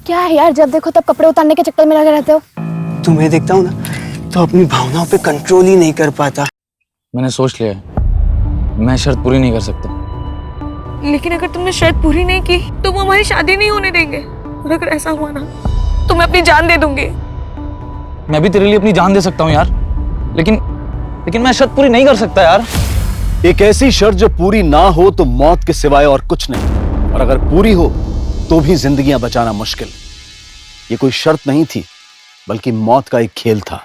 क्या है यार, जब देखो तब कपड़े उतारने के चक्कर में लगे रहते हो। तुम्हें देखता हूँ ना तो अपनी भावनाओं पे कंट्रोल ही नहीं कर पाता। मैंने सोच लिया है, मैं शर्त पूरी नहीं कर सकता। लेकिन अगर तुमने शर्त पूरी नहीं की तो वो हमारी शादी नहीं होने देंगे। और अगर ऐसा हुआ ना तो मैं अपनी जान दे दूंगी। मैं भी तेरे लिए अपनी जान दे सकता हूँ यार, लेकिन मैं शर्त पूरी नहीं कर सकता यार। एक ऐसी शर्त जो पूरी ना हो तो मौत के सिवाय और कुछ नहीं, और अगर पूरी हो तो भी जिंदगियां बचाना मुश्किल। ये कोई शर्त नहीं थी बल्कि मौत का एक खेल था।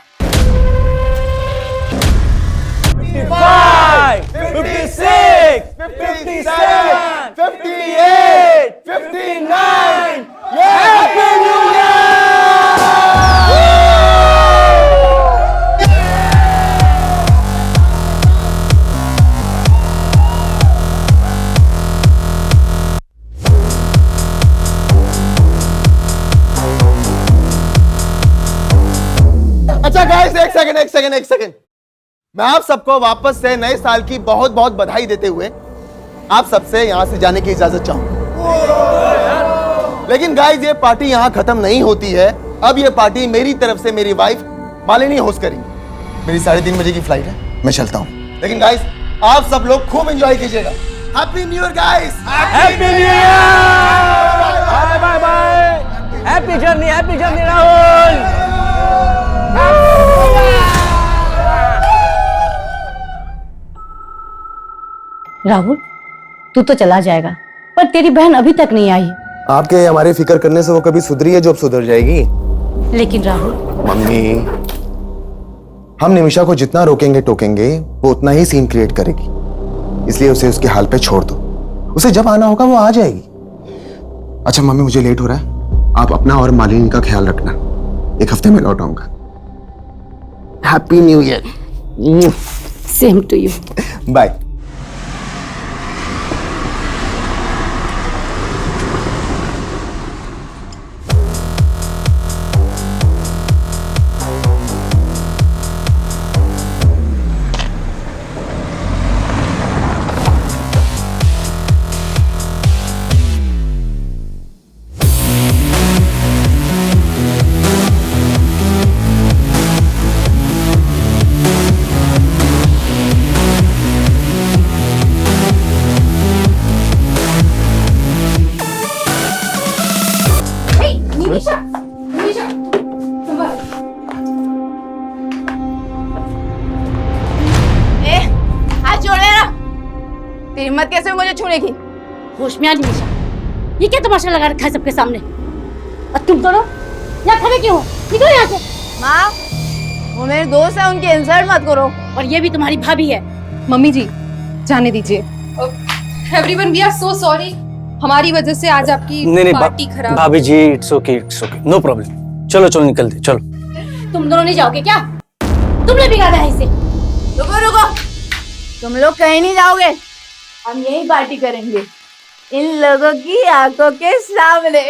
55, 56, 57, 58, 59. Happy New Year! अच्छा गाइस, एक सेकंड। मैं आप सबको वापस से नए साल की बहुत बहुत बधाई देते हुए आप सबसे यहां से जाने की इजाजत चाहूंगा। लेकिन गाइस, ये पार्टी यहां खत्म नहीं होती है। अब ये पार्टी मेरी तरफ से मेरी वाइफ मालिनी होस्ट करेंगी। मेरी 3:30 बजे की फ्लाइट है, मैं चलता हूं। लेकिन गाइस, आप सब लोग खूब एंजॉय कीजिएगा। Happy new year guys. Happy New Year! Bye bye bye. Happy journey Rahul. Rahul, तू तो चला जाएगा पर तेरी बहन अभी तक नहीं आई। आपके हमारे फिक्र करने से वो कभी सुधरी है जो अब सुधर जाएगी। लेकिन राहुल, मम्मी, हम निमिषा को जितना रोकेंगे टोकेंगे वो उतना ही सीन क्रिएट करेगी। इसलिए उसे उसके हाल पे छोड़ दो। उसे जब आना होगा वो आ जाएगी। अच्छा मम्मी, मुझे लेट हो रहा है, आप अपना और मालिनी का ख्याल रखना। एक हफ्ते में लौट आऊंगा। Happy new year. Same to you. Bye. तेरी हिम्मत कैसे हुई मुझे छूने की? होश में आ निमिषा, ये क्या तमाशा लगा रखा है सबके सामने? और तुम दोनों यहाँ खड़े क्यों हो? निकलो यहाँ से। माँ, वो मेरे दोस्त है, उनके इंसल्ट मत करो। और ये भी तुम्हारी भाभी है। मम्मी जी, जाने दीजिए। Everyone, we are so sorry. हमारी वजह से आज आपकी पार्टी खराब। भाभी जी, इट्स ओके, नो प्रॉब्लम। चलो निकलते, चलो। तुम दोनों नहीं जाओगे क्या? तुमने बिगाड़ा है इसे। रुको, तुम लोग कहीं नहीं जाओगे। हम यही पार्टी करेंगे इन लोगों की आंखों के सामने।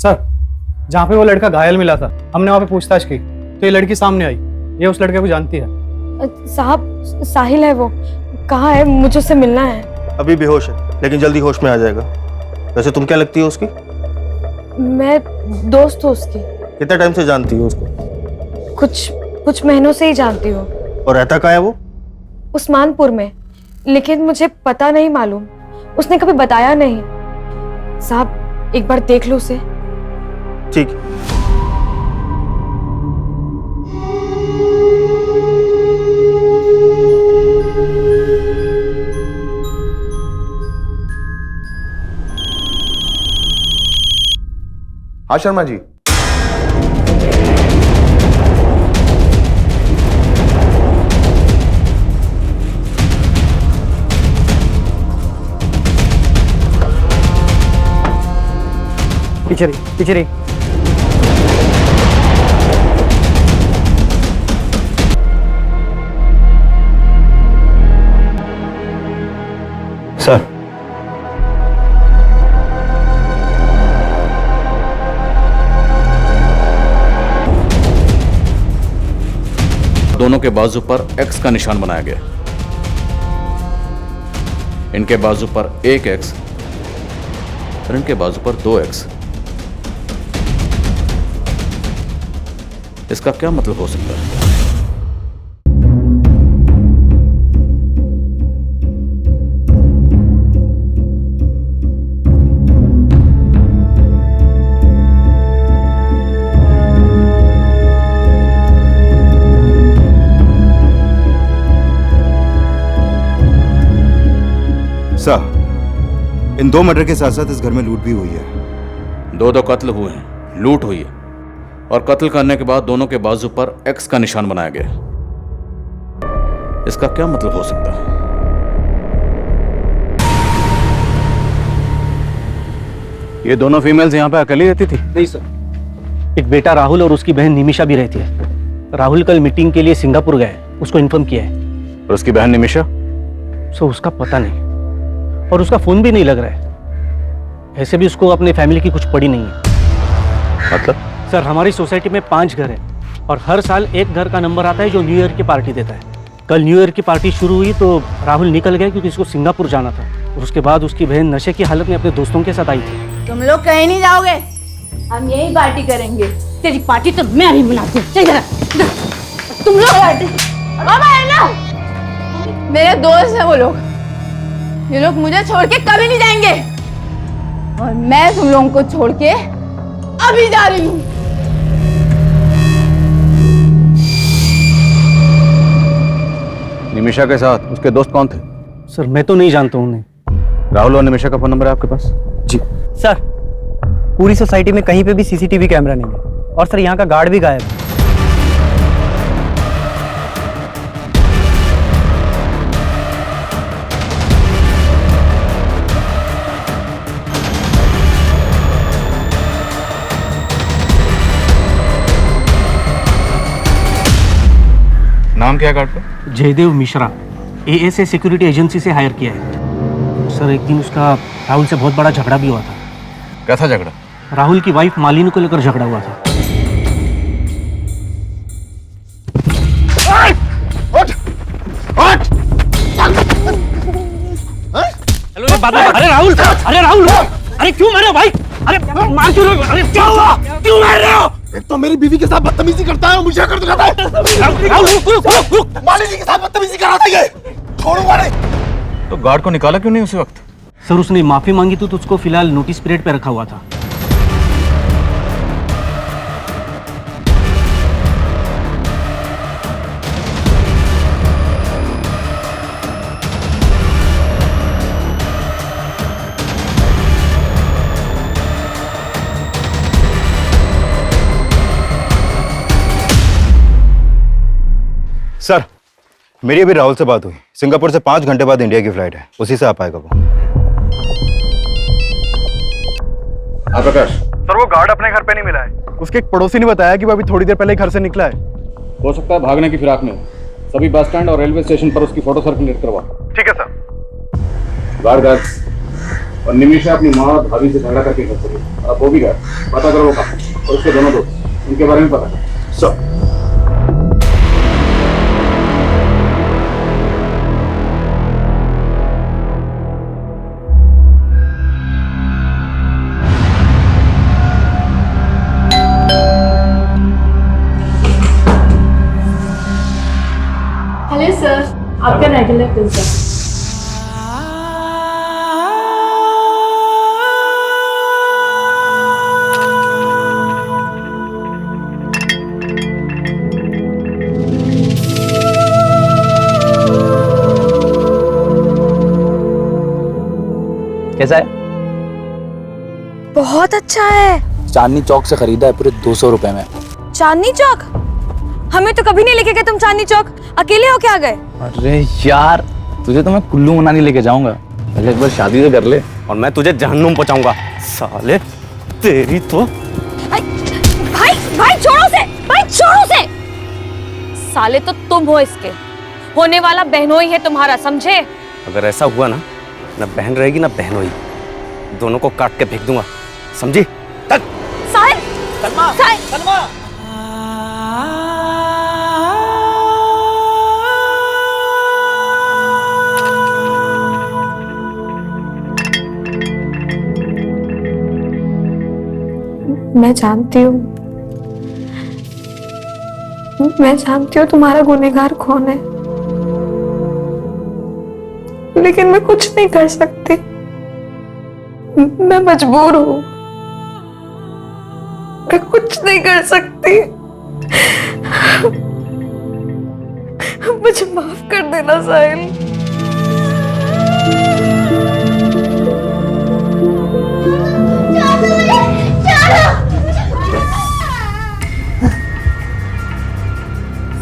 सर, जहाँ पे वो लड़का घायल मिला था, हमने वहाँ पे पूछताछ की तो ये लड़की सामने आई। ये उस लड़के को जानती है। साहब, साहिल है वो। कहाँ है? मुझे उससे मिलना है। अभी बेहोश है लेकिन जल्दी होश में आ जाएगा। वैसे तुम क्या लगती हो उसकी? मैं दोस्त हूँ उसकी। कितने टाइम से जानती हो उसको? कुछ कुछ महीनों से ही जानती हूँ। और रहता कहाँ है वो? उस्मानपुर में, लेकिन मुझे पता नहीं मालूम, उसने कभी बताया नहीं। साहब एक बार देख लो उसे। ठीक। हाँ शर्मा जी। पीछे रही, पीछे रही। सर, दोनों के बाजू पर एक्स का निशान बनाया गया। इनके बाजू पर एक एक्स और इनके बाजू पर 2 एक्स। इसका क्या मतलब हो सकता है? सर, इन 2 मर्डर के साथ साथ इस घर में लूट भी हुई है। 2 कत्ल हुए हैं, लूट हुई है, और कत्ल करने के बाद दोनों के बाजू पर एक्स का निशान बनाया गया। इसका क्या मतलब हो सकता है? ये दोनों फीमेल्स यहाँ पे अकेली रहती थी? नहीं सर, एक बेटा राहुल और उसकी बहन निमिषा भी रहती है। राहुल कल मीटिंग के लिए सिंगापुर गए, उसको इन्फॉर्म किया है। और उसकी बहन निमिषा? सो उसका पता नहीं, और उसका फोन भी नहीं लग रहा है। ऐसे भी उसको अपने फैमिली की कुछ पड़ी नहीं है। मतलब? सर, हमारी सोसाइटी में 5 घर हैं और हर साल एक घर का नंबर आता है जो न्यू ईयर की पार्टी देता है। कल न्यू ईयर की पार्टी शुरू हुई तो राहुल निकल गया क्योंकि उसको सिंगापुर जाना था, और उसके बाद उसकी बहन नशे की हालत में अपने दोस्तों के साथ आई थी। तुम लोग कहीं नहीं जाओगे, हम यही पार्टी करेंगे। तेरी पार्टी तो मैं भी मनाती हूँ। चल जरा, तुम लोग बाबा है ना, मेरे दोस्त हैं वो लोग। ये लोग मुझे छोड़ के कभी नहीं जाएंगे, और मैं तुम लोगों को छोड़ के अभी जा रही हूँ। निमिषा के साथ उसके दोस्त कौन थे? सर, मैं तो नहीं जानता हूँ उन्हें। राहुल और निमिषा का फोन नंबर है आपके पास? जी सर, पूरी सोसाइटी में कहीं पे भी सीसीटीवी कैमरा नहीं है, और सर यहाँ का गार्ड भी गायब है। नाम क्या गार्ड का? Jaidev Mishra, ASA security agency से हायर किया है। सर, एक दिन उसका राहुल से बहुत बड़ा झगड़ा भी हुआ था। कैसा झगड़ा? राहुल की वाइफ मालिनी को लेकर झगड़ा हुआ था। अरे राहुल, अरे क्यों मारे हो भाई? अरे मार क्यों रहे हो? अरे क्या हुआ? क्यों मार रहे हो? एक तो मेरी बीवी के साथ बदतमीजी करता है और मुझे कर दिखाता है। राहुल रुक। मालिनी के साथ बदतमीजी कराता है। छोड़ूंगा नहीं। तो गार्ड को निकाला क्यों नहीं उसी वक्त? सर, उसने माफी मांगी तो उसको फिलहाल नोटिस पीरियड पे रखा हुआ था। सर, मेरी अभी राहुल से बात हुई। सिंगापुर से 5 घंटे बाद इंडिया की फ्लाइट है, उसी से आ पाएगा वो। प्रकाश सर, वो गार्ड अपने घर पे नहीं मिला है। उसके एक पड़ोसी ने बताया कि वो अभी थोड़ी देर पहले घर से निकला है। हो सकता है भागने की फिराक में। सभी बस स्टैंड और रेलवे स्टेशन पर उसकी फोटो सर्कुलेट करवा। ठीक है सर। गार्ड और निमिषा अपनी माँ और भाभी से झगड़ा करके घर चली। अब वो भी गए, पता करो वो कहाँ, और उसके दोनों दोस्त, उनके बारे में पता करो। सर, आपका रेगुलर पिज्जा। कैसा है? बहुत अच्छा है। चांदनी चौक से खरीदा है पूरे 200 रुपए में। चांदनी चौक? हमें तो कभी नहीं लेके गए तुम चांदनी चौक, अकेले हो क्या गए? अरे यार, तुझे तो मैं कुल्लू मनाली लेके जाऊंगा, पहले एक बार शादी तो कर ले। और मैं तुझे जहन्नुम पहुंचाऊंगा साले, तेरी तो। भाई भाई छोड़ो से, भाई छोड़ो से। साले तो तुम हो इसके, होने वाला बहनोई है तुम्हारा, समझे? अगर ऐसा हुआ ना बहन रहेगी ना बहनोई, दोनों को काट के फेंक दूंगा, समझी? तक साहिल, साहिल, मैं जानती हूँ तुम्हारा गुनहगार कौन है, लेकिन मैं कुछ नहीं कर सकती। मैं मजबूर हूँ, मैं कुछ नहीं कर सकती। मुझे माफ कर देना साहिल।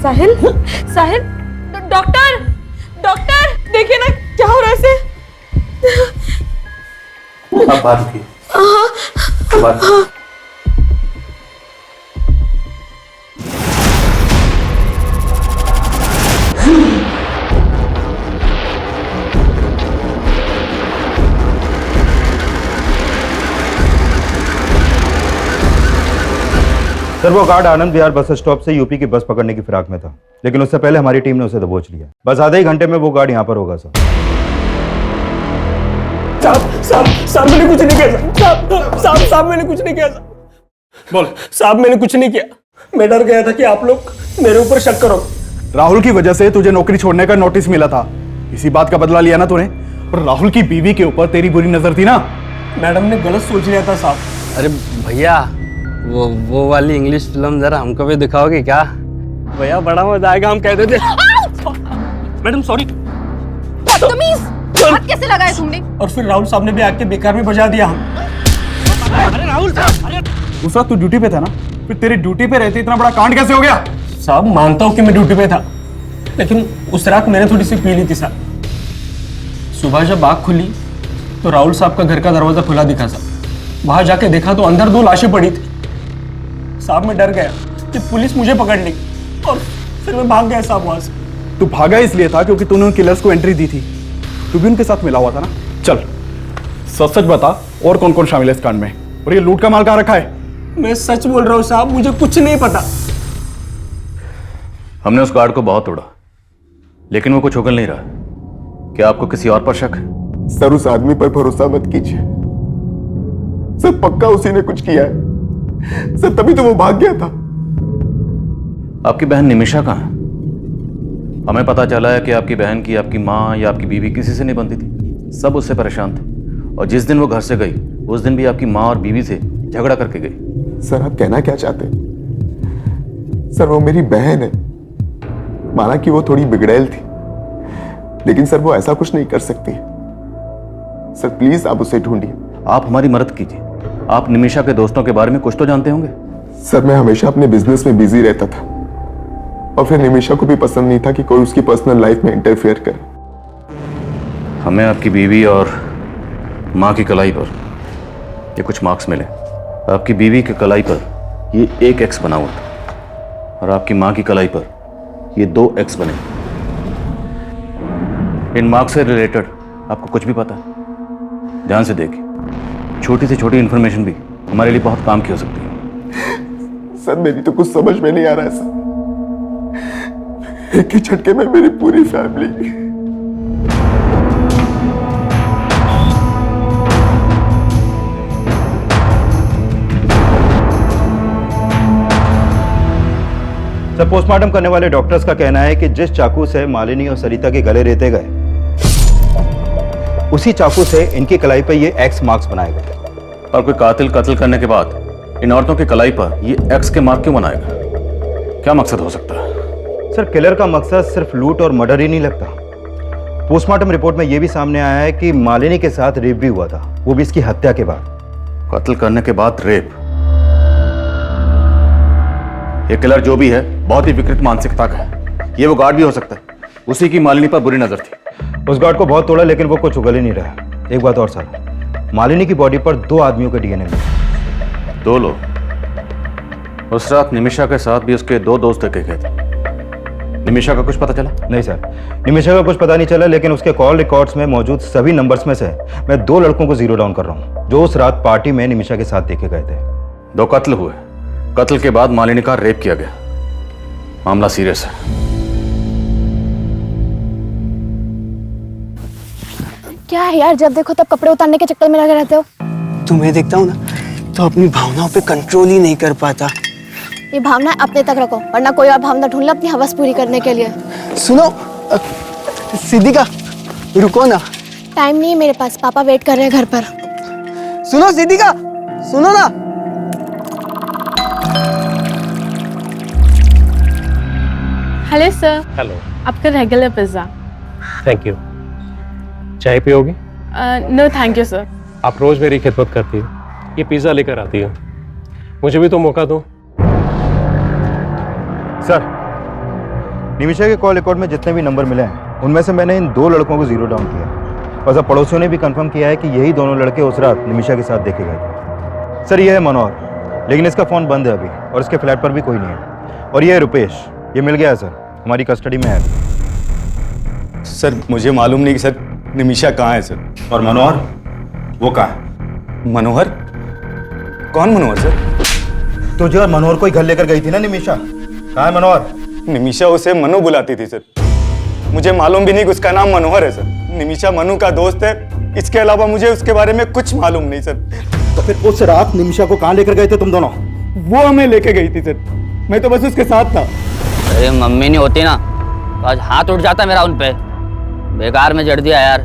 साहिल, साहिल, डॉक्टर, डॉक्टर, देखिए ना क्या हो रहा है इसे। अब बात की। सर वो guard Anand Vihar bus stop से यूपी की बस पकड़ने की फिराक में था, लेकिन उससे पहले हमारी टीम ने उसे दबोच लिया। बस आधे ही घंटे में वो गार्ड यहाँ पर होगा सर। साहब मैंने कुछ नहीं किया। साहब मैंने कुछ नहीं किया। बोल। साहब मैंने कुछ नहीं किया, मैं डर गया था कि आप लोग मेरे ऊपर शक करो। राहुल की वजह से तुझे नौकरी छोड़ने का नोटिस मिला था, इसी बात का बदला लिया ना तूने। पर राहुल की बीवी के ऊपर तेरी बुरी नजर थी ना। मैडम ने गलत सोच लिया था साहब। अरे भैया, वो वाली इंग्लिश फिल्म जरा हमको भी दिखाओगे क्या? भैया बड़ा मजा आएगा, हम कहते थे। Madam sorry. बदतमीज, हाथ कैसे लगाए तुमने? और फिर राहुल साहब ने भी आके बेकार में बजा दिया हम। अरे राहुल साहब, उस वक्त तू ड्यूटी पे था ना, फिर तेरी ड्यूटी पे रहते इतना बड़ा कांड कैसे हो गया? साहब मानता हूँ कि मैं ड्यूटी पे था, लेकिन उस रात मैंने थोड़ी सी पी ली थी साहब। सुबह जब आँख खुली तो राहुल साहब का घर का दरवाजा खुला दिखा साहब। वहां जाके देखा तो अंदर 2 लाशें पड़ी थी साहब। मैं डर गया कि पुलिस मुझे पकड़ ली और फिर मैं भाग गया साहब वहां से। तू भागा इसलिए था क्योंकि तूने उन किलर्स को एंट्री दी थी, तू भी उनके साथ मिला हुआ था ना। चल सच सच बता, और कौन कौन शामिल है इस कांड में, और ये लूट का माल कहाँ रखा है? मैं सच बोल रहा हूँ साहब, मुझे कुछ नहीं पता। हमने उस गार्ड को बहुत तोड़ा, लेकिन वो कुछ उगल नहीं रहा। क्या आपको किसी और पर शक है? सर उस आदमी पर भरोसा मत कीजिए सर, पक्का उसी ने कुछ किया है सर, तभी तो वो भाग गया था। आपकी बहन निमिषा कहाँ है? हमें पता चला है कि आपकी बहन की आपकी माँ या आपकी बीवी किसी से नहीं बनती थी, सब उससे परेशान थे। और जिस दिन वो घर से गई उस दिन भी आपकी माँ और बीवी से झगड़ा करके गई। सर आप कहना क्या चाहते हैं? सर वो मेरी बहन है, माना कि वो थोड़ी बिगड़ैल थी, लेकिन सर वो ऐसा कुछ नहीं कर सकती। सर प्लीज आप उसे ढूंढिए। आप हमारी मदद कीजिए, आप निमिषा के दोस्तों के बारे में कुछ तो जानते होंगे। सर मैं हमेशा अपने बिजनेस में बिजी रहता था, और फिर निमिषा को भी पसंद नहीं था कि कोई उसकी पर्सनल लाइफ में इंटरफेयर करे। हमें आपकी बीवी और माँ की कलाई पर ये कुछ मार्क्स मिले। आपकी बीवी की कलाई पर ये 1 X बना हुआ था, और आपकी माँ की कलाई पर ये 2 X बने। इन मार्क्स से रिलेटेड आपको कुछ भी पता है? ध्यान से देखिए, छोटी से छोटी इंफॉर्मेशन भी हमारे लिए बहुत काम की हो सकती है। सर मेरी तो कुछ समझ में नहीं आ रहा है सर, एक ही झटके में मेरी पूरी फैमिली। सर, पोस्टमार्टम करने वाले डॉक्टर्स का कहना है कि जिस चाकू से मालिनी और सरिता के गले रेते गए, उसी चाकू से इनकी कलाई पर ये एक्स मार्क्स बनाए गए। और कोई कातिल कत्ल करने के बाद इन औरतों की कलाई पर ये एक्स के मार्क क्यों बनाएगा? क्या मकसद हो सकता है? सर, किलर का मकसद सिर्फ लूट और मर्डर ही नहीं लगता। पोस्टमार्टम रिपोर्ट में यह भी सामने आया है कि मालिनी के साथ रेप भी हुआ था, वो भी इसकी हत्या के बाद। कत्ल करने के बाद रेप? ये किलर जो भी है बहुत ही विकृत मानसिकता का है। ये वो गार्ड भी हो सकता है, उसी की मालिनी पर बुरी नजर थी। उस गार्ड को बहुत तोड़ा लेकिन वो कुछ उगल ही नहीं रहा। एक बात और सर, मालिनी की बॉडी पर 2 आदमियों के डीएनए मिले। 2 लोग? उस रात निमिषा के साथ भी उसके 2 दोस्त देखे गए थे। निमिषा का कुछ पता चला? नहीं सर, निमिषा का कुछ पता नहीं चला, लेकिन उसके कॉल रिकॉर्ड्स में मौजूद सभी नंबर्स में से मैं 2 लड़कों को जीरो डाउन कर रहा हूं जो उस रात पार्टी में निमिषा के साथ देखे गए थे। 2 कत्ल हुए, कत्ल के बाद मालिनी का रेप किया गया। मामला सीरियस है। क्या है यार, जब देखो तब कपड़े उतारने के चक्कर में लगे रहते हो। तुम्हें देखता हूँ ना तो अपनी भावनाओं पे कंट्रोल ही नहीं कर पाता। ये भावना अपने तक रखो, वरना कोई और भावना ढूंढ लो अपनी हवस पूरी करने के लिए। सुनो सिद्धिका, रुको ना। टाइम नहीं है मेरे पास, पापा वेट कर रहे हैं घर पर। सुनो सिद्धिका, सुनो ना। Hello sir. हेलो। आपका रेगुलर पिज्जा। Thank you. चाय पियोगी? No thank you sir. आप रोज मेरी खिदमत करती हो, ये पिज्जा लेकर आती हो, मुझे भी तो मौका दो। सर, निमिषा के कॉल रिकॉर्ड में जितने भी नंबर मिले हैं उनमें से मैंने इन 2 लड़कों को जीरो डाउन किया और सब पड़ोसियों ने भी कंफर्म किया है कि यही दोनों लड़के उस रात निमिषा के साथ देखे गए थे। सर, ये है मनोहर, लेकिन इसका फ़ोन बंद है अभी और इसके फ्लैट पर भी कोई नहीं है। और ये है रुपेश, ये मिल गया है सर, हमारी कस्टडी में है। सर, मुझे मालूम नहीं कि सर निमिषा कहाँ है सर। और मनोहर, वो कहाँ है? मनोहर? कौन मनोहर सर? तुझे और मनोहर को ही घर लेकर गई थी ना निमिषा, कहाँ है मनोहर? निमिषा उसे मनु बुलाती थी सर, मुझे मालूम भी नहीं कि उसका नाम मनोहर है सर। निमिषा मनु का दोस्त है, इसके अलावा मुझे उसके बारे में कुछ मालूम नहीं सर। तो फिर उस रात निमिषा को कहाँ लेकर गए थे तुम दोनों? वो हमें लेके गई थी सर, मैं तो बस उसके साथ था। अरे मम्मी नहीं होती ना तो आज हाथ उठ जाता मेरा उन पे। बेकार में जड़ दिया यार।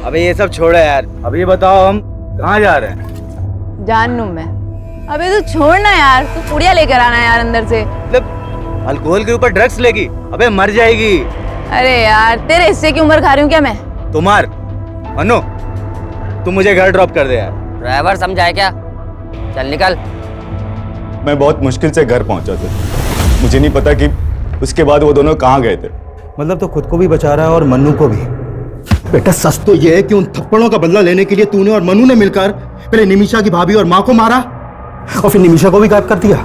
अबे ये सब छोड़ो यार, अब ये बताओ हम कहाँ जा रहे हैं? जान लूं मैं। अबे तू छोड़ना यार, तू पुड़िया लेकर आना यार अंदर से। मतलब अल्कोहल के ऊपर ड्रग्स लेगी? अबे मर जाएगी। अरे यार, तेरे हिस्से की उम्र खा रही हूँ क्या मैं? तुम्हार अनु, तुम मुझे घर ड्रॉप कर दे यार। ड्राइवर समझाए क्या? चल निकल। मैं बहुत मुश्किल से घर पहुंचा था, मुझे नहीं पता कि उसके बाद वो दोनों कहाँ गए थे। मतलब तो खुद को भी बचा रहा है और मन्नू को भी। बेटा, सच तो यह है कि उन थप्पड़ों का बदला लेने के लिए तूने और मनु ने मिलकर पहले निमिषा की भाभी और माँ को मारा और फिर निमिषा को भी गायब कर दिया।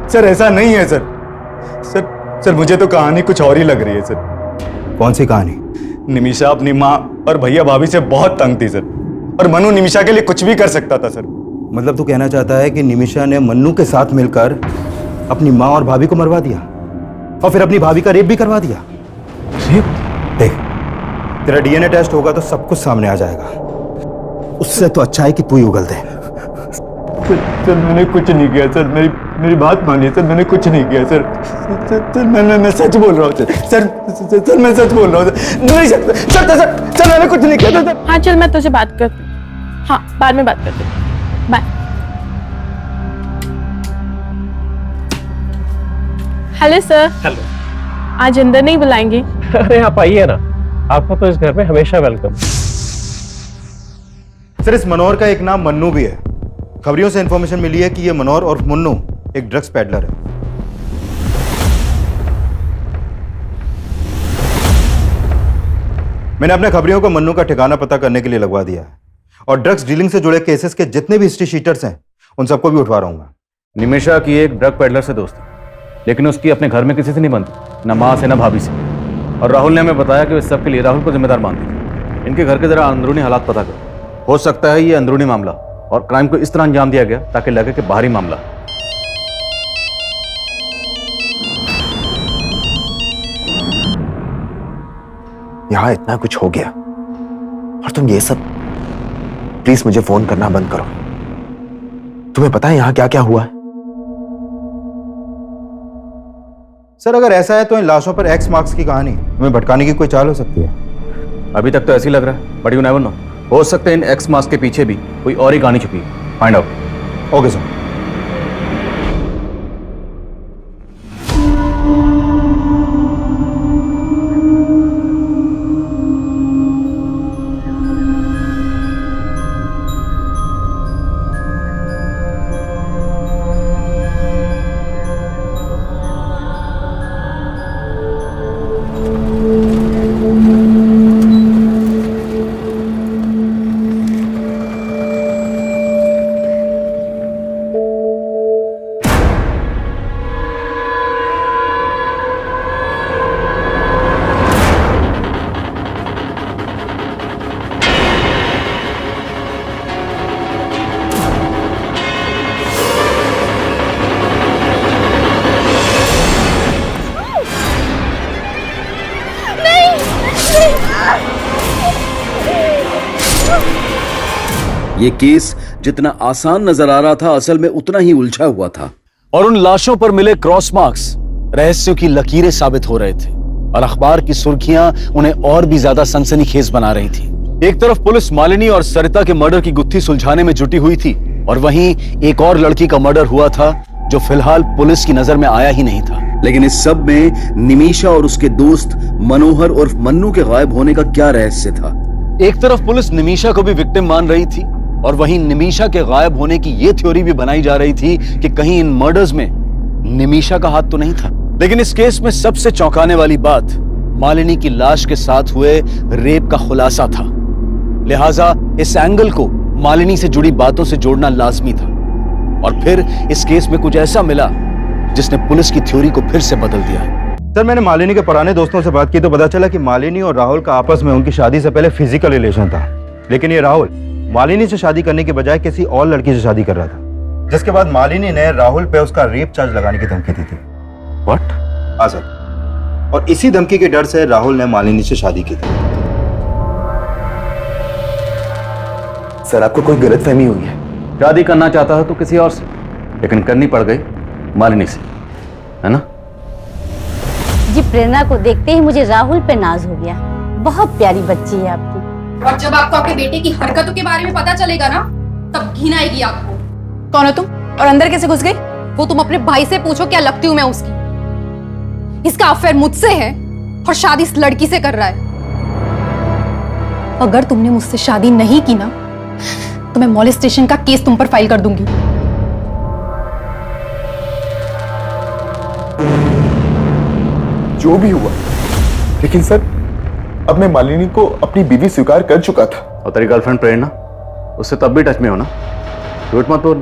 सर, ऐसा नहीं है सर, मुझे तो कहानी कुछ और ही लग रही है सर। कौन सी कहानी? निमिषा अपनी माँ और भैया भाभी से बहुत तंग थी सर, और मनु निमिषा के लिए कुछ भी कर सकता था सर। मतलब तू कहना चाहता है कि निमिषा ने मन्नू के साथ मिलकर अपनी माँ और भाभी को मरवा दिया और फिर अपनी भाभी का रेप भी करवा दिया? देख, तेरा डीएनए टेस्ट होगा तो सब कुछ सामने आ जाएगा। उससे तो अच्छा है कि तू ही उगल दे। सर, मैंने कुछ नहीं किया सर, मेरी बात मानिए सर, मैंने कुछ नहीं किया सर। मैं सच बोल रहा हूँ सर, मैं सच बोल रहा हूँ सर, मैंने कुछ नहीं किया था। हाँ चल, मैं तुझे बात करती हूँ। हाँ, बाद में बात करती हूँ। बाय। Hello sir. हेलो। आज अंदर नहीं बुलाएंगे? अरे आप आइए ना, आपका तो इस घर में हमेशा वेलकम। सर, इस मनोहर का एक नाम मन्नू भी है। खबरियों से इंफॉर्मेशन मिली है कि ये मनोहर और मुन्नू एक ड्रग्स पैडलर है। मैंने अपने खबरियों को मन्नू का ठिकाना पता करने के लिए लगवा दिया है और ड्रग्स डीलिंग से जुड़े केसेस के जितने भी हिस्ट्री शीटर्स हैं उन सबको भी उठवा रहा हूं। निमिषा की एक ड्रग पेडलर से दोस्ती, लेकिन उसकी अपने घर में किसी से नहीं बनती, न माँ से न भाभी से। और राहुल ने हमें बताया कि इस सब के लिए राहुल को जिम्मेदार मानती थी। इनके घर के जरा अंदरूनी हालात पता करो, हो सकता है ये अंदरूनी मामला और क्राइम को इस तरह अंजाम दिया गया ताकि लगे कि बाहरी मामला। यहां इतना कुछ हो गया और तुम ये सब, प्लीज मुझे फोन करना बंद करो। तुम्हें पता है यहां क्या क्या हुआ है? सर अगर ऐसा है तो इन लाशों पर एक्स मार्क्स की कहानी हमें भटकाने की कोई चाल हो सकती है। अभी तक तो ऐसे ही लग रहा है, बट यू नेवर नो। हो सकता है इन एक्स मास्क के पीछे भी कोई और ही कहानी छुपी है। Find out. Okay sir. ये केस जितना आसान नजर आ रहा था, असल में उतना ही उलझा हुआ था। और उन लाशों पर मिले क्रॉस मार्क्स रहस्यों की लकीरें साबित हो रहे थे और अखबार की सुर्खियां उन्हें और भी ज्यादा सनसनीखेज बना रही थी। एक तरफ पुलिस मालिनी और सरिता के मर्डर की गुत्थी सुलझाने में जुटी हुई थी और वहीं एक और लड़की का मर्डर हुआ था जो फिलहाल पुलिस की नजर में आया ही नहीं था। लेकिन इस सब में निमिषा और उसके दोस्त मनोहर और मन्नू के गायब होने का क्या रहस्य था? एक तरफ पुलिस निमिषा को भी विक्टिम मान रही थी और वहीं निमिषा के गायब होने की यह थ्योरी भी बनाई जा रही थी कि कहीं इन मर्डर्स में निमिषा का हाथ तो नहीं था। लेकिन इस केस में सबसे चौंकाने वाली बात मालिनी की लाश के साथ हुए रेप का खुलासा था। लिहाजा इस एंगल को मालिनी से जुड़ी बातों से जोड़ना लाजमी था। और फिर इस केस में कुछ ऐसा मिला जिसने पुलिस की थ्योरी को फिर से बदल दिया। सर मैंने मालिनी के पुराने दोस्तों से बात की तो पता चला कि मालिनी और राहुल का आपस में उनकी शादी से पहले फिजिकल रिलेशन था। लेकिन ये राहुल मालिनी से शादी करने के बजाय किसी और लड़की से शादी कर रहा था, जिसके बाद मालिनी ने राहुल पे उसका रेप चार्ज लगाने की धमकी दी थी। व्हाट? हाँ सर, और इसी धमकी के डर से राहुल ने मालिनी से शादी की थी। सर आपको कोई गलतफहमी हुई है। शादी करना चाहता है तो किसी और से, लेकिन करनी पड़ गई मालिनी से, है ना? जी प्रेरणा को देखते ही मुझे राहुल पे नाज हो गया। बहुत प्यारी बच्ची है आपकी। और जब आपको आपके बेटे की हरकतों के बारे में पता चलेगा ना, तब घिन आएगी आपको। कौन हो तुम और अंदर कैसे घुस गई? वो तुम अपने भाई से पूछो क्या लगती हूँ मैं उसकी। इसका अफेयर मुझसे है और शादी इस लड़की से कर रहा है। अगर तुमने मुझसे शादी नहीं की ना तो मैं मॉलेस्टेशन का केस तुम पर फाइल कर दूंगी। जो भी हुआ, लेकिन सर अब मैं मालिनी को अपनी बीवी स्वीकार कर चुका था। और तेरी गर्लफ्रेंड प्रेरणा, उससे तब भी टच में हो ना? झूठ मत बोल,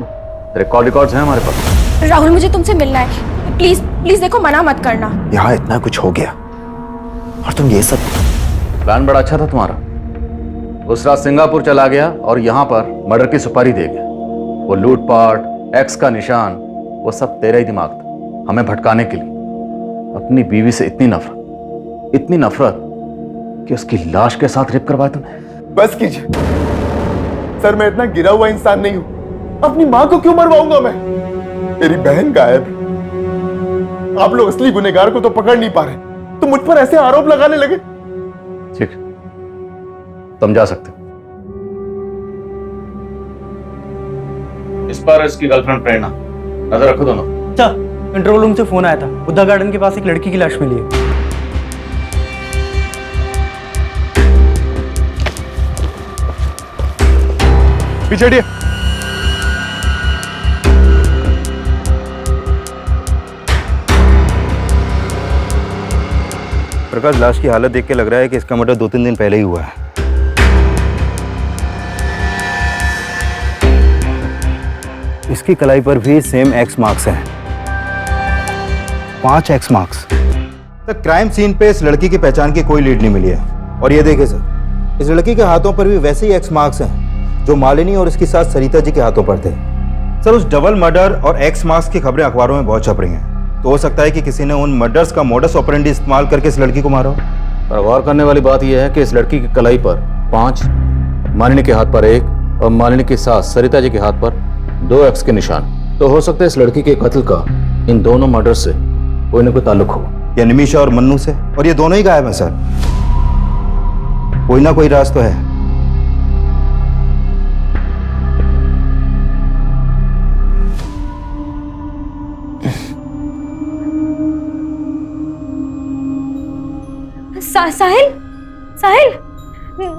तेरे कॉल रिकॉर्ड्स हैं हमारे पास। राहुल मुझे तुमसे मिलना है, प्लीज प्लीज देखो, मना मत करना। यहाँ इतना कुछ हो गया और तुम ये सब। प्लान बड़ा अच्छा था तुम्हारा। उस रात सिंगापुर चला गया और यहाँ पर मर्डर की सुपारी दे गया। वो लूटपाट, एक्स का निशान, वो सब तेरा ही दिमाग था, हमें भटकाने के लिए। अपनी बीवी से इतनी नफरत कि उसकी लाश के साथ रेप करवाया तुमने। बस कीजिए सर, मैं इतना गिरा हुआ इंसान नहीं हूं। अपनी मां को क्यों मरवाऊंगा मैं? मेरी बहन गायब है। आप लोग असली गुनहगार को तो पकड़ नहीं पा रहे, तो मुझ पर ऐसे आरोप लगाने लगे। ठीक, तुम जा सकते। इस पर इसकी गर्लफ्रेंड प्रेरणा, नजर रखो दोनों। अच्छा, कंट्रोल रूम से फोन आया था, बुद्धा गार्डन के पास एक लड़की की लाश मिली है। पीछे हटिए। प्रकाश, लाश की हालत देख के लग रहा है कि इसका मर्डर 2-3 दिन पहले ही हुआ है। इसकी कलाई पर भी सेम एक्स मार्क्स हैं, 5 एक्स मार्क्स। तक क्राइम सीन पे इस लड़की की पहचान की कोई लीड नहीं मिली है। और ये देखे सर, इस लड़की के हाथों पर भी वैसे ही एक्स मार्क्स हैं जो मालिनी और इसकी साथ सरिता जी के हाथों पर थे। सर, उस डबल मर्डर और एक्स मार्क्स की खबरें अखबारों में बहुत छप रही हैं, तो हो सकता है कि किसी ने उन मर्डर्स का मोडस ऑपरेंडी इस्तेमाल करके इस लड़की को मारा हो। पर गौर करने वाली बात यह है कि इस लड़की की कलाई पर 5, मालिनी के हाथ पर 1 और मालिनी के साथ सरिता जी के हाथ पर 2 एक्स के निशान। तो हो सकता है इस लड़की के कत्ल का इन दोनों मर्डर से कोई ना कोई ताल्लुक हो। या निमिषा और मन्नू से, और ये दोनों ही गायब हैं सर। कोई ना कोई राज तो है। साहिल, साहिल,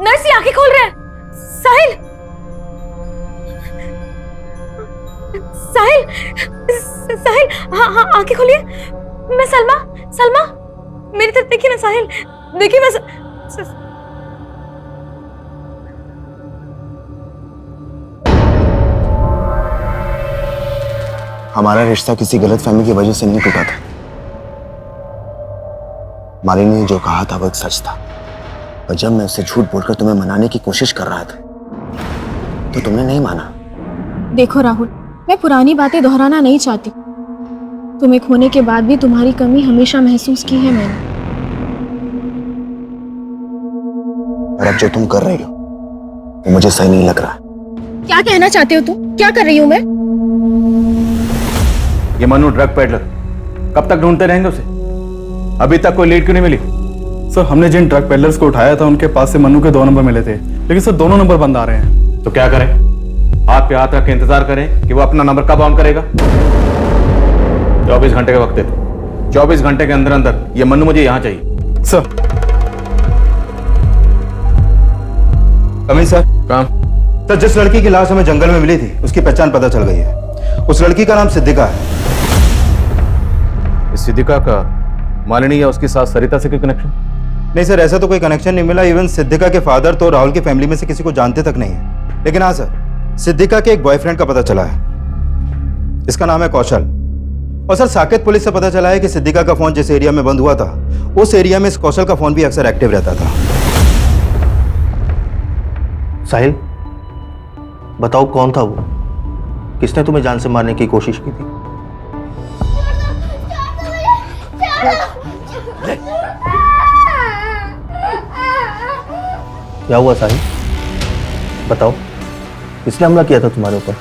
नर्स ये आंखें खोल रहे हैं। साहिल, साहिल, साहिल, हाँ हाँ आंखें खोलिए। मैं सलमा, सलमा, मेरी तरफ देखिए ना साहिल, देखिए मैं हमारा रिश्ता किसी गलतफहमी की वजह से नहीं टूटा था। मालिनी ने जो कहा था वो एक सच था, और जब मैं उससे झूठ बोलकर तुम्हें मनाने की कोशिश कर रहा था तो तुमने नहीं माना। देखो राहुल, मैं पुरानी बातें दोहराना नहीं चाहती। तुम्हें खोने के बाद भी तुम्हारी कमी हमेशा महसूस की है मैंने। और अब जो तुम कर रही हो वो मुझे सही नहीं लग रहा। क्या कहना चाहते हो तुम? क्या कर रही हूँ मैं? ये मनु ड्रग पेडलर, कब तक ढूंढते रहेंगे उसे? अभी तक कोई लीड क्यों नहीं मिली? सर हमने जिन ड्रग पेडलर्स को उठाया था उनके पास से मनु के 2 नंबर मिले थे, लेकिन सर दोनों नंबर बंद आ रहे हैं। तो क्या करें? हाथ पे हाथ रख के इंतजार करें कि वो अपना नंबर कब ऑन करेगा? 24 घंटे का वक्त है। 24 घंटे के अंदर अंदर ये मनु मुझे यहां चाहिए। Sir coming sir. काम सर, जिस लड़की की लाश हमें जंगल में मिली थी उसकी पहचान पता चल गई है। उस लड़की का नाम सिद्धिका है। इस सिद्धिका का मालिनी या उसके साथ सरिता से कोई कनेक्शन? नहीं सर, ऐसा तो कोई कनेक्शन नहीं मिला। इवन सिद्धिका के फादर तो राहुल की फैमिली में से किसी को जानते तक नहीं है। लेकिन हाँ सर, सिद्धिका के एक बॉयफ्रेंड का पता चला है। इसका नाम है कौशल। और सर, साकेत पुलिस से पता चला है कि सिद्धिका का फोन जिस एरिया में बंद हुआ था उस एरिया में इस कौशल का फोन भी अक्सर एक्टिव रहता था। साहिल, बताओ कौन था वो? किसने तुम्हें जान से मारने की कोशिश की थी? क्या हुआ साहिल? बताओ, किसने हमला किया था तुम्हारे ऊपर?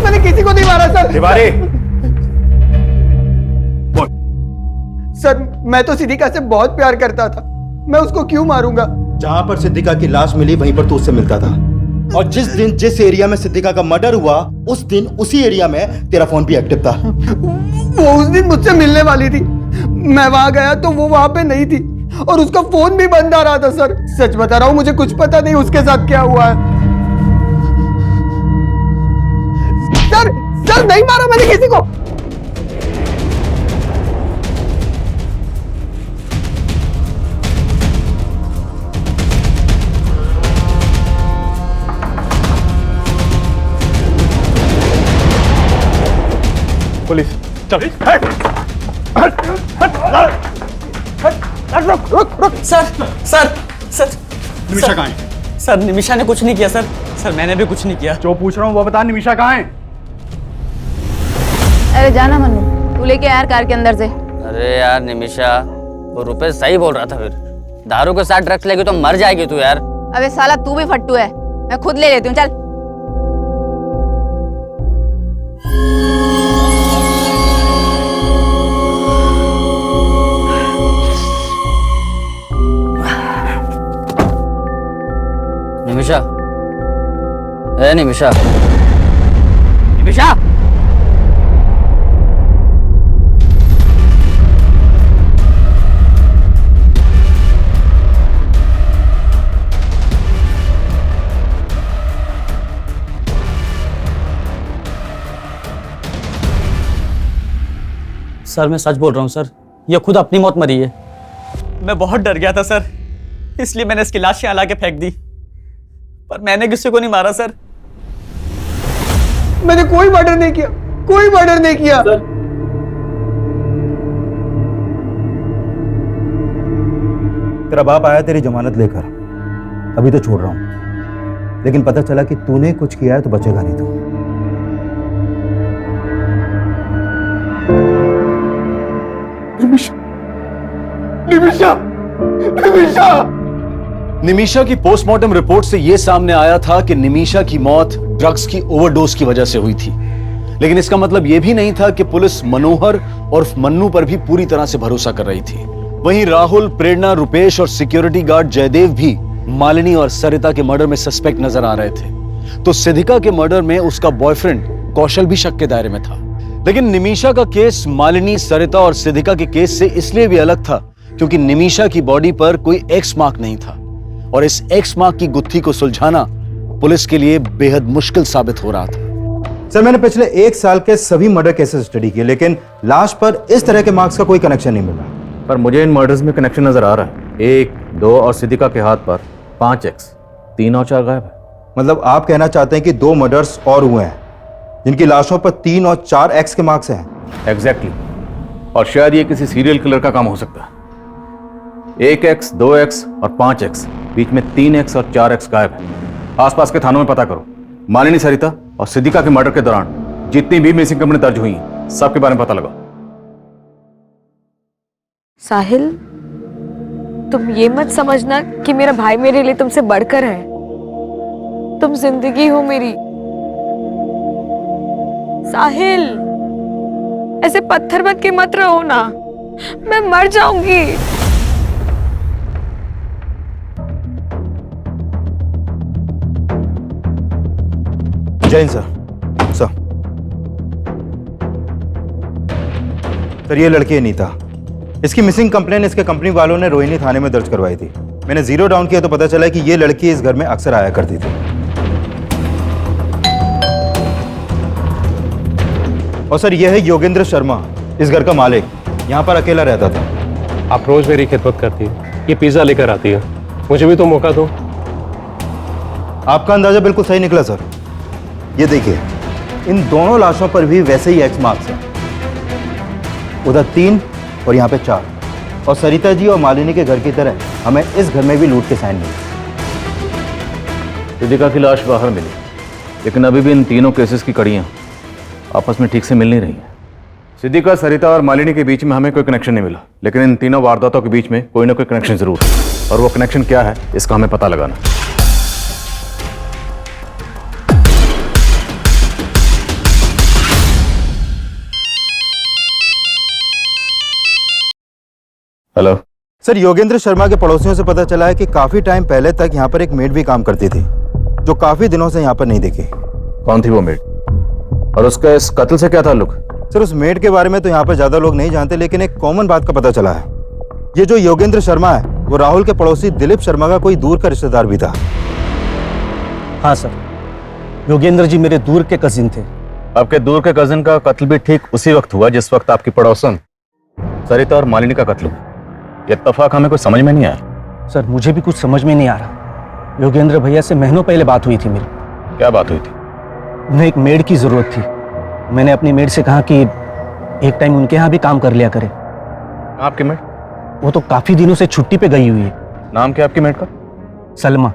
मैंने किसी को नहीं मारा सर। तिवारी, सर मैं तो सिद्धिका से बहुत प्यार करता था, मैं उसको क्यों मारूंगा? जहां पर सिद्धिका की लाश मिली वहीं पर तो उससे मिलता था, और जिस दिन जिस एरिया में सिद्धिका का मर्डर हुआ उस दिन उसी एरिया में तेरा फोन भी एक्टिव था। वो उस दिन मुझसे मिलने वाली थी, मैं वहां गया तो वो वहां पे नहीं थी और उसका फोन भी बंद आ रहा था। सर सच बता रहा हूं, मुझे कुछ पता नहीं उसके साथ क्या हुआ है। सर नहीं मारा मैंने किसी को। पुलिस चल। रुक सर सर सर निमिषा कहाँ है? सर निमिषा ने कुछ नहीं किया सर। सर मैंने भी कुछ नहीं किया। जो पूछ रहा हूँ वो बता, निमिषा कहाँ है? अरे जाना मन्नू, तू लेके यार कार के अंदर से। अरे यार निमिषा, वो रुपेश सही बोल रहा था। फिर दारू के साथ ड्रग्स लेगी तो मर जाएगी तू यार। अबे साला तू भी फट्टू है, मैं खुद ले लेती हूँ, चल। निमिषा, ए निमिषा, निमिषा, सर मैं सच बोल रहा हूँ सर, ये खुद अपनी मौत मरी है। मैं बहुत डर गया था सर, इसलिए मैंने इसकी लाश यहाँ ला के फेंक दी, पर मैंने किसी को नहीं मारा सर। मैंने कोई मर्डर नहीं किया, कोई मर्डर नहीं किया। तेरा बाप आया तेरी जमानत लेकर, अभी तो छोड़ रहा हूं, लेकिन पता चला कि तूने कुछ किया है तो बचेगा नहीं तू। निमिषा, निमिषा, निमिषा की पोस्टमार्टम रिपोर्ट से यह सामने आया था कि निमिषा की मौत ड्रग्स की ओवरडोज की वजह से हुई थी। लेकिन इसका मतलब यह भी नहीं था कि पुलिस मनोहर और मन्नू पर भी पूरी तरह से भरोसा कर रही थी। वहीं राहुल, प्रेरणा, रुपेश और सिक्योरिटी गार्ड जयदेव भी मालिनी और सरिता के मर्डर में सस्पेक्ट नजर आ रहे थे। तो सिद्धिका के मर्डर में उसका बॉयफ्रेंड कौशल भी शक के दायरे में था। लेकिन निमिषा का केस मालिनी, सरिता और सिद्धिका के केस से इसलिए भी अलग था क्योंकि निमिषा की बॉडी पर कोई एक्स मार्क नहीं था और इस एक्स मार्क की गुत्थी को सुलझाना पुलिस के लिए बेहद मुश्किल साबित हो रहा था। सर, मैंने पिछले 1 साल के सभी मर्डर केसेस स्टडी किए, लेकिन लाश पर इस तरह के मार्क्स का कोई कनेक्शन नहीं मिला। पर मुझे इन मर्डर्स में कनेक्शन नजर आ रहा है। 1, 2 और सिद्धिका के हाथ पर 5x, 3 और 4 गायब है। मतलब आप कहना चाहते हैं कि 2 मर्डर्स और हुए हैं जिनकी लाशों पर 3 और 4 एक्स के मार्क्स हैं? एग्जैक्टली। और शायद ये किसी सीरियल किलर का काम हो सकता है। 1x, 2x और 5x, बीच में 3x और 4x गायब है। आसपास के थानों में पता करो। मालिनी, सरिता और सिद्धिका के मर्डर के दौरान जितनी भी मिसिंग कंप्लेंट दर्ज हुई सबके बारे में पता लगाओ। साहिल, तुम ये मत समझना कि मेरा भाई मेरे लिए तुमसे बढ़कर है। तुम जिंदगी हो मेरी। साहिल, ऐसे पत्थर बन के मत रहो ना, मैं मर जाऊंगी। जैन सर, सर ये लड़की अनीता, इसकी मिसिंग कंप्लेंट इसके कंपनी वालों ने रोहिणी थाने में दर्ज करवाई थी। मैंने जीरो डाउन किया तो पता चला कि ये लड़की इस घर में अक्सर आया करती थी। और सर यह है योगेंद्र शर्मा, इस घर का मालिक, यहाँ पर अकेला रहता था। आप रोज मेरी खिदमत करती है, ये पिज्जा लेकर आती है, मुझे भी तो मौका दो। आपका अंदाजा बिल्कुल सही निकला सर। ये देखिए, इन दोनों लाशों पर भी वैसे ही एक्स मार्क्स हैं। उधर 3 और यहाँ पे 4। और सरिता जी और मालिनी के घर की तरह हमें इस घर में भी लूट के साइन मिले। सिद्धिका की लाश बाहर मिली, लेकिन अभी भी इन तीनों केसेस की कड़ियां आपस में ठीक से मिल नहीं रही हैं। सिद्धिका, सरिता और मालिनी के बीच में हमें कोई कनेक्शन नहीं मिला, लेकिन इन तीनों वारदातों के बीच में कोई ना कोई कनेक्शन जरूर है, और वो कनेक्शन क्या है इसका हमें पता लगाना। हेलो सर, योगेंद्र शर्मा के पड़ोसियों से पता चला है कि काफी टाइम पहले तक यहाँ पर एक मेड भी काम करती थी, जो काफी दिनों से यहाँ पर नहीं दिखी। कौन थी वो मेड, और उसका इस कत्ल से क्या ताल्लुक? सर, उस मेड के बारे में तो यहाँ पर ज्यादा लोग नहीं जानते, लेकिन एक कॉमन बात का पता चला है। ये जो योगेंद्र शर्मा है वो राहुल के पड़ोसी दिलीप शर्मा का कोई दूर का रिश्तेदार भी था। हाँ सर, योगेंद्र जी मेरे दूर के कजिन थे। आपके दूर के कजिन का कत्ल भी ठीक उसी वक्त हुआ जिस वक्त आपकी पड़ोसन सरिता और मालिनी का कत्ल हुआ। ये इत्तेफाक हमें कुछ समझ में नहीं आया। सर, मुझे भी कुछ समझ में नहीं आ रहा। योगेंद्र भैया से महीनों पहले बात हुई थी मेरी। क्या बात हुई थी? उन्हें एक मेड की जरूरत थी। मैंने अपनी मेड से कहा कि एक टाइम उनके यहाँ भी काम कर लिया करे। आपकी मेड? वो तो काफी दिनों से छुट्टी पे गई हुई है। नाम क्या आपकी मेड का? सलमा।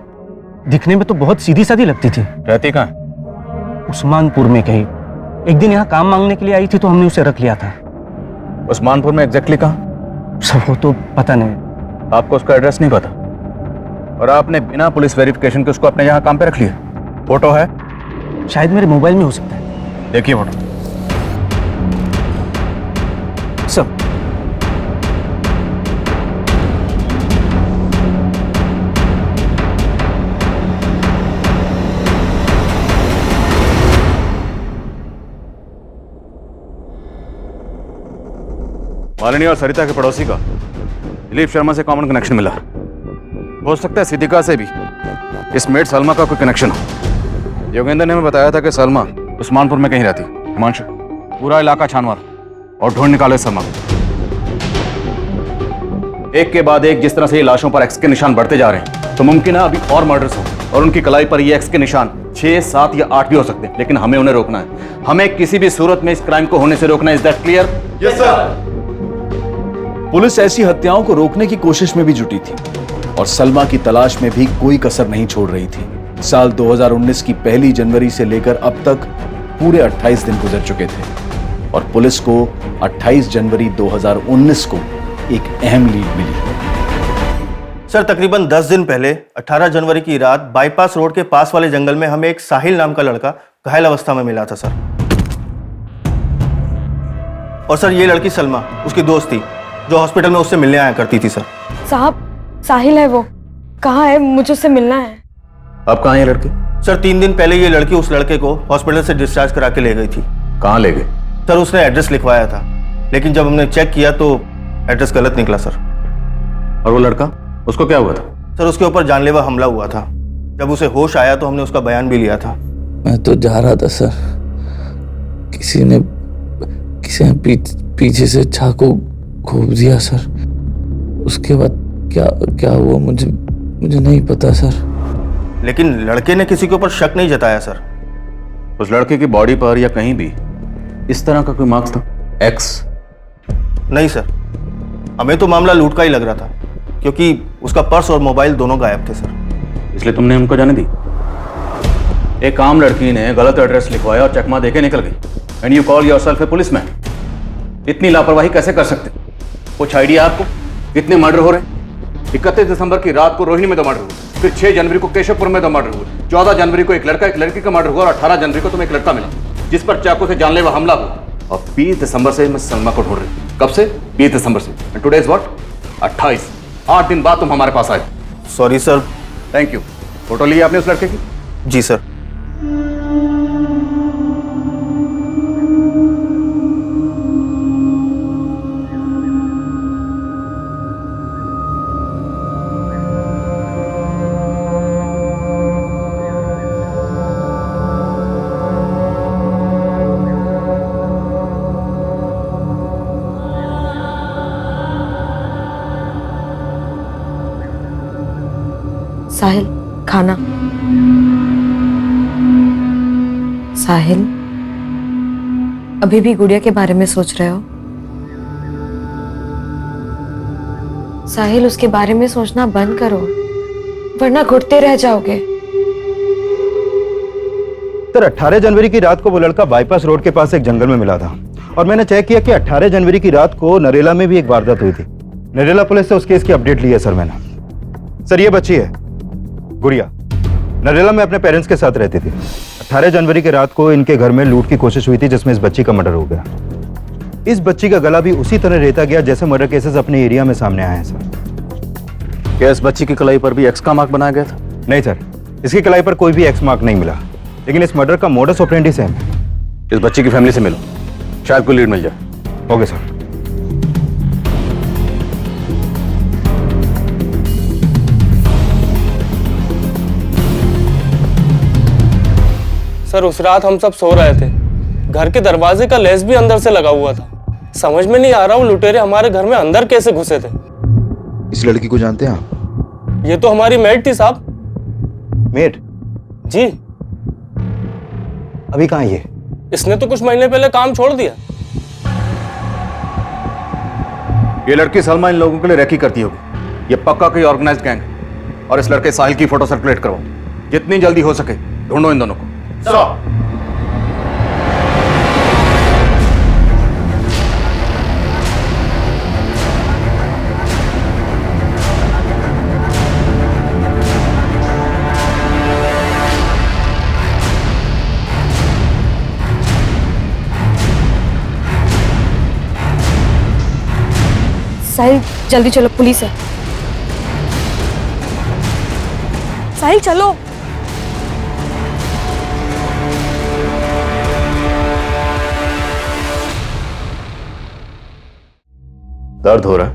दिखने में तो बहुत सीधी सादी लगती थी। रहती कहाँ है? उस्मानपुर में कहीं। एक दिन यहाँ काम मांगने के लिए आई थी तो हमने उसे रख लिया था। उस्मानपुर में एग्जैक्टली कहाँ? सब वो तो पता नहीं। आपको उसका एड्रेस नहीं पता, और आपने बिना पुलिस वेरिफिकेशन के उसको अपने यहाँ काम पे रख लिया? फोटो है? शायद मेरे मोबाइल में हो सकता है। देखिए फोटो। सब मालिनी और सरिता के पड़ोसी का दिलीप शर्मा से कॉमन कनेक्शन मिला। हो सकता है सिद्धिका से भी इस मेड सलमा का कोई कनेक्शन हो। योगेंद्र ने हमें बताया था कि सलमा उस्मानपुर में कहीं रहती। हिमांशु, पूरा इलाका छान मार और ढूंढ निकालो सलमा को। एक के बाद एक जिस तरह से ये लाशों पर एक्स के निशान बढ़ते जा रहे हैं, तो मुमकिन है अभी और मर्डर्स हो, और उनकी कलाई पर ये एक्स के निशान 6, 7 या 8 भी हो सकते हैं। लेकिन हमें उन्हें रोकना है। हमें किसी भी सूरत में इस क्राइम को होने से रोकना है। Is that clear? Yes sir. Police ऐसी हत्याओं को रोकने की कोशिश में भी जुटी थी और सलमा की तलाश में भी कोई कसर नहीं छोड़ रही थी। साल 2019 की 1 जनवरी से लेकर अब तक पूरे 28 दिन गुजर चुके थे और पुलिस को 28 जनवरी 2019 को एक अहम लीड मिली। सर, तकरीबन 10 दिन पहले 18 जनवरी की रात बाईपास रोड के पास वाले जंगल में हमें एक साहिल नाम का लड़का घायल अवस्था में मिला था सर। और सर ये लड़की सलमा उसकी दोस्त थी जो हॉस्पिटल में उससे मिलने आया करती थी सर। साहब साहिल है वो, कहाँ है? मुझे उससे मिलना है। अब कहाँ है ये लड़की? सर 3 दिन पहले ये लड़की उस लड़के को हॉस्पिटल से डिस्चार्ज करा के ले गई थी। कहाँ ले गई? सर उसने एड्रेस लिखवाया था, लेकिन जब हमने चेक किया तो एड्रेस गलत निकला सर। और वो लड़का, उसको क्या हुआ था? सर उसके ऊपर जानलेवा हमला हुआ था। जब उसे होश आया तो हमने उसका बयान भी लिया था। मैं तो जा रहा था सर, किसी ने पीछे से चाकू घोंप दिया सर। उसके बाद क्या हुआ मुझे नहीं पता सर। लेकिन लड़के ने किसी के ऊपर शक नहीं जताया सर। उस लड़के की बॉडी पर या कहीं भी इस तरह का कोई मार्क्स था? एक्स? नहीं सर, हमें तो मामला लूट का ही लग रहा था, क्योंकि उसका पर्स और मोबाइल दोनों गायब थे सर। इसलिए तुमने उनको जाने दी? एक आम लड़की ने गलत एड्रेस लिखवाया और चकमा देके निकल गई, and you call yourself A policeman. इतनी लापरवाही कैसे कर सकते? कुछ आइडिया आपको? कितने मर्डर हो रहे हैं? 31 दिसंबर की रात को रोहिणी में 2 मर्डर हुए, फिर 6 जनवरी को केशवपुर में 2 मर्डर हुए, 14 जनवरी को एक लड़का एक लड़की का मर्डर हुआ और 18 जनवरी को तुम्हें एक लड़का मिला जिस पर चाकू से जानलेवा हमला हुआ। और 20 दिसंबर से मैं सलमा को ढूंढ रही हूँ। कब से? 20 दिसंबर से। And today is what? 28। 8 दिन बाद तुम हमारे पास आए। Sorry sir. Thank you. Photo ली आपने उस लड़के की? जी सर। साहिल, खाना। साहिल, अभी भी गुड़िया के बारे में सोच रहे हो? साहिल, उसके बारे में सोचना बंद करो, वरना घुटते रह जाओगे। सर 18 जनवरी की रात को वो लड़का बाईपास रोड के पास एक जंगल में मिला था, और मैंने चेक किया कि 18 जनवरी की रात को नरेला में भी एक वारदात हुई थी। नरेला पुलिस से उस केस की अपडेट ली है सर मैंने। सर ये बच्ची है गुड़िया, नरेला में अपने पेरेंट्स के साथ रहती थी। 18 जनवरी की रात को इनके घर में लूट की कोशिश हुई थी जिसमें इस बच्ची का मर्डर हो गया। इस बच्ची का गला भी उसी तरह रेता गया जैसे मर्डर केसेस अपने एरिया में सामने आए हैं सर। क्या इस बच्ची की कलाई पर भी एक्स का मार्क बनाया गया था? नहीं सर, इसकी कलाई पर कोई भी एक्स मार्क नहीं मिला, लेकिन इस मर्डर का मोडस ऑपरेंडी सेम है। इस बच्ची की फैमिली से मिलो, शायद कोई लीड मिल जाए। Okay sir. सर उस रात हम सब सो रहे थे, घर के दरवाजे का लेस भी अंदर से लगा हुआ था। समझ में नहीं आ रहा वो लुटेरे हमारे घर में अंदर कैसे घुसे थे। इस लड़की को जानते हैं आप? ये तो हमारी मेड थी साहब। मेड? जी। अभी कहाँ ये? इसने तो कुछ महीने पहले काम छोड़ दिया। ये लड़की सलमा इन लोगों के लिए रेकी करती होगी। ये पक्का कोई ऑर्गेनाइज्ड गैंग है। और इस लड़के साहिल की फोटो सर्कुलेट करवाओ, जितनी जल्दी हो सके ढूंढो इन दोनों को। साहिल जल्दी चलो, पुलिस है। साहिल चलो। दर्द हो रहा है?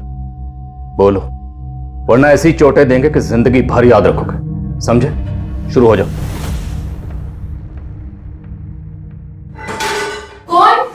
बोलो, वरना ऐसी चोटें देंगे कि जिंदगी भर याद रखोगे। समझे? शुरू हो जाओ। कौन?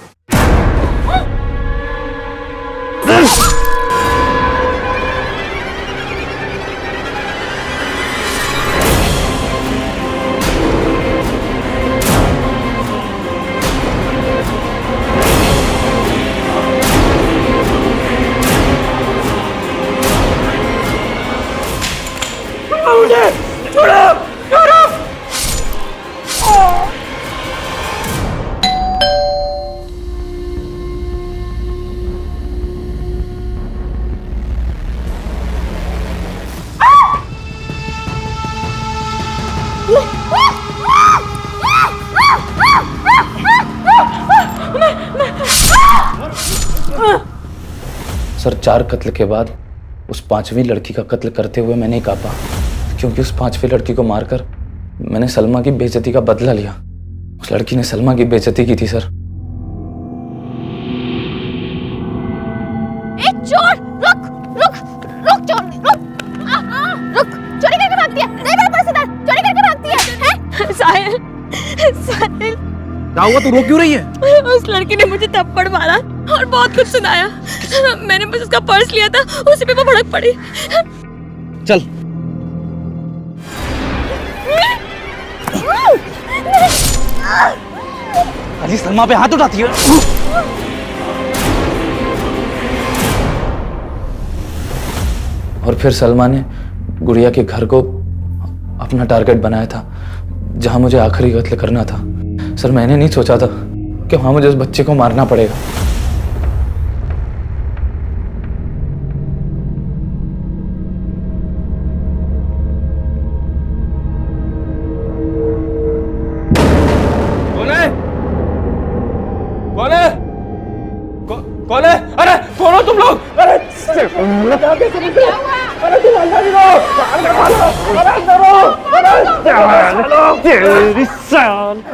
मुझे छोड़ो, छोड़ो, सर 4 कत्ल के बाद उस 5वीं लड़की का कत्ल करते हुए मैं नहीं कांपा, क्योंकि उस 5वीं लड़की को मारकर मैंने सलमा की बेइज्जती का बदला लिया। उस लड़की ने सलमा की बेइज्जती की थी सर। ए चोर, रुक रुक रुक चोर, रुक चोरी करके भागती है। नहीं मेरे पर्स इधर, चोरी करके भागती है। साहिल साहिल क्या हुआ, तू रो क्यों रही है? उस लड़की ने मुझे थप्पड़ मारा और बहुत कुछ सुनाया। मैंने बस उसका पर्स लिया था, उसी पे वो भड़क पड़ी। चल अजी सलमा पे हाथ उठाती है। और फिर सलमा ने गुड़िया के घर को अपना टारगेट बनाया था, जहां मुझे आखिरी कत्ल करना था। सर मैंने नहीं सोचा था कि वहां मुझे उस बच्चे को मारना पड़ेगा। कौन है? अरे कौन हो तुम लोग? अरे अरे तुम अंदर ही रहो,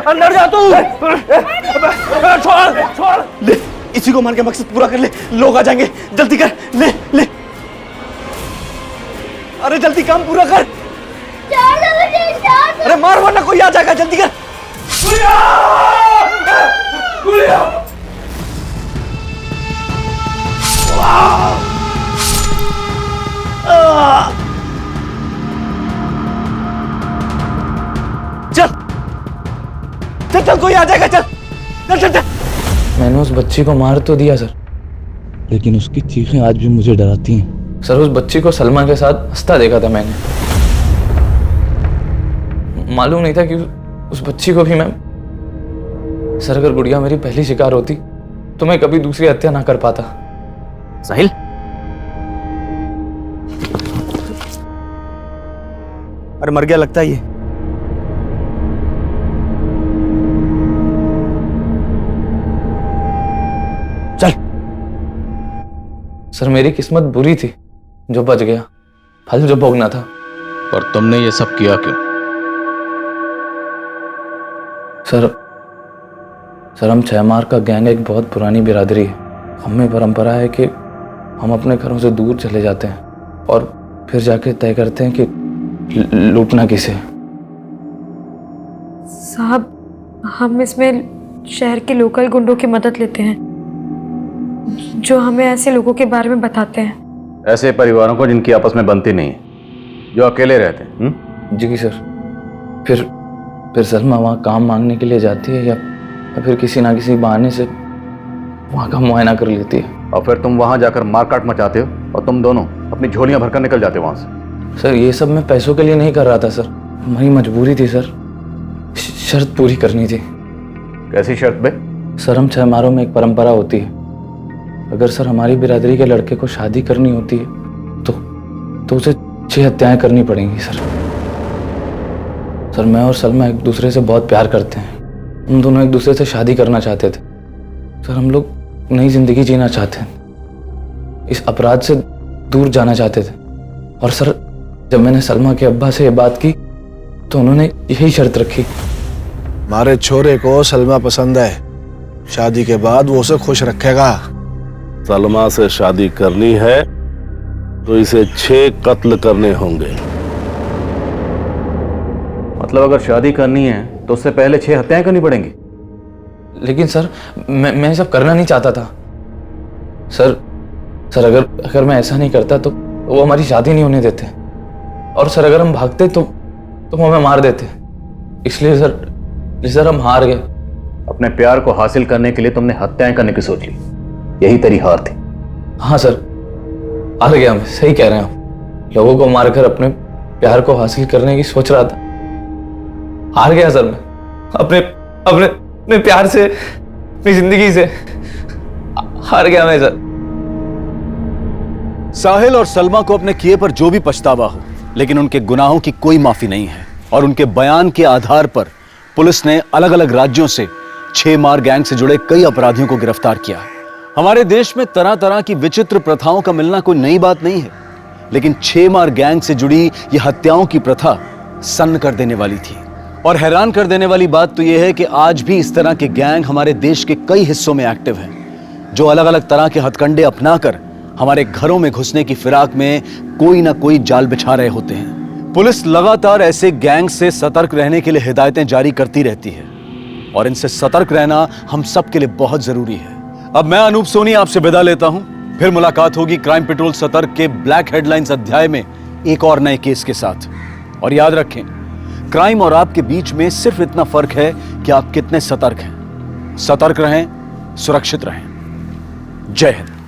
अंदर जा तू। छोड़ छोड़, ले इसी को मार के मकसद पूरा कर ले, लोग आ जाएंगे। जल्दी कर, ले ले, अरे जल्दी काम पूरा कर। अरे मार वरना कोई आ जाएगा, जल्दी कर। चल चल चल, कोई आ जाएगा, चल चल चल चल। मैंने उस बच्ची को मार तो दिया सर, लेकिन उसकी चीखें आज भी मुझे डराती हैं। सर उस बच्ची को सलमा के साथ हंसता देखा था मैंने। मालूम नहीं था कि उस बच्ची को भी मैं, सर अगर गुड़िया मेरी पहली शिकार होती तो मैं कभी दूसरी हत्या ना कर पाता। साहिल अरे मर गया लगता है ये। चल। सर मेरी किस्मत बुरी थी जो बच गया, फल जो भोगना था। पर तुमने ये सब किया क्यों? सर हम छैमार का गैंग एक बहुत पुरानी बिरादरी है। हमें परंपरा है कि हम अपने घरों से दूर चले जाते हैं और फिर जाके तय करते हैं कि लूटना किसे। साहब हम इसमें शहर के लोकल गुंडों की मदद लेते हैं, जो हमें ऐसे लोगों के बारे में बताते हैं। ऐसे परिवारों को जिनकी आपस में बनती नहीं है, जो अकेले रहते हैं। जी सर। फिर सलमा वहाँ काम मांगने के लिए जाती है या फिर किसी ना किसी बहाने से वहाँ का मुआयना कर लेती है, और फिर तुम वहाँ जाकर मारकाट मचाते हो और तुम दोनों अपनी झोलियां भरकर निकल जाते हो वहाँ से। सर ये सब मैं पैसों के लिए नहीं कर रहा था सर, हमारी मजबूरी थी सर, शर्त पूरी करनी थी। कैसी शर्त बे? सर हम छैमारों में एक परंपरा होती है, अगर सर हमारी बिरादरी के लड़के को शादी करनी होती है तो उसे 6 हत्याएं करनी पड़ेंगी सर मैं और सलमा एक दूसरे से बहुत प्यार करते हैं, हम दोनों एक दूसरे से शादी करना चाहते थे सर। हम लोग नई जिंदगी जीना चाहते हैं, इस अपराध से दूर जाना चाहते थे। और सर जब मैंने सलमा के अब्बा से ये बात की तो उन्होंने यही शर्त रखी। हमारे छोरे को सलमा पसंद है, शादी के बाद वो उसे खुश रखेगा। सलमा से शादी करनी है तो इसे 6 कत्ल करने होंगे। मतलब अगर शादी करनी है तो उससे पहले 6 हत्याएं करनी पड़ेंगी। लेकिन सर मैं सब करना नहीं चाहता था सर अगर मैं ऐसा नहीं करता तो वो हमारी शादी नहीं होने देते, और सर अगर हम भागते तो वो हमें मार देते। इसलिए सर हम हार गए। अपने प्यार को हासिल करने के लिए तुमने हत्याएं करने की सोच ली, यही तेरी हार थी। हाँ सर हार गया मैं, सही कह रहे हैं आप। लोगों को मारकर अपने प्यार को हासिल करने की सोच रहा था, हार गया सर मैं अपने प्यार से, अपनी जिंदगी से हार गया मैं सर। साहिल और सलमा को अपने किए पर जो भी पछतावा हो, लेकिन उनके गुनाहों की कोई माफी नहीं है, और उनके बयान के आधार पर पुलिस ने अलग अलग राज्यों से 6 मार गैंग से जुड़े कई अपराधियों को गिरफ्तार किया है। हमारे देश में तरह तरह की विचित्र प्रथाओं का मिलना कोई नई बात नहीं है, लेकिन 6 मार गैंग से जुड़ी यह हत्याओं की प्रथा सन्न कर देने वाली थी। और हैरान कर देने वाली बात तो यह है कि आज भी इस तरह के गैंग हमारे देश के कई हिस्सों में एक्टिव हैं, जो अलग अलग तरह के हथकंडे अपनाकर हमारे घरों में घुसने की फिराक में कोई ना कोई जाल बिछा रहे होते हैं। पुलिस लगातार ऐसे गैंग से सतर्क रहने के लिए हिदायतें जारी करती रहती है और इनसे सतर्क रहना हम सब के लिए बहुत जरूरी है। अब मैं अनूप सोनी आपसे विदा लेता हूं, फिर मुलाकात होगी क्राइम पेट्रोल सतर्क के ब्लैक हेडलाइंस अध्याय में एक और नए केस के साथ। और याद रखें, क्राइम और आपके बीच में सिर्फ इतना फर्क है कि आप कितने सतर्क हैं। सतर्क रहें, सुरक्षित रहें। जय हिंद।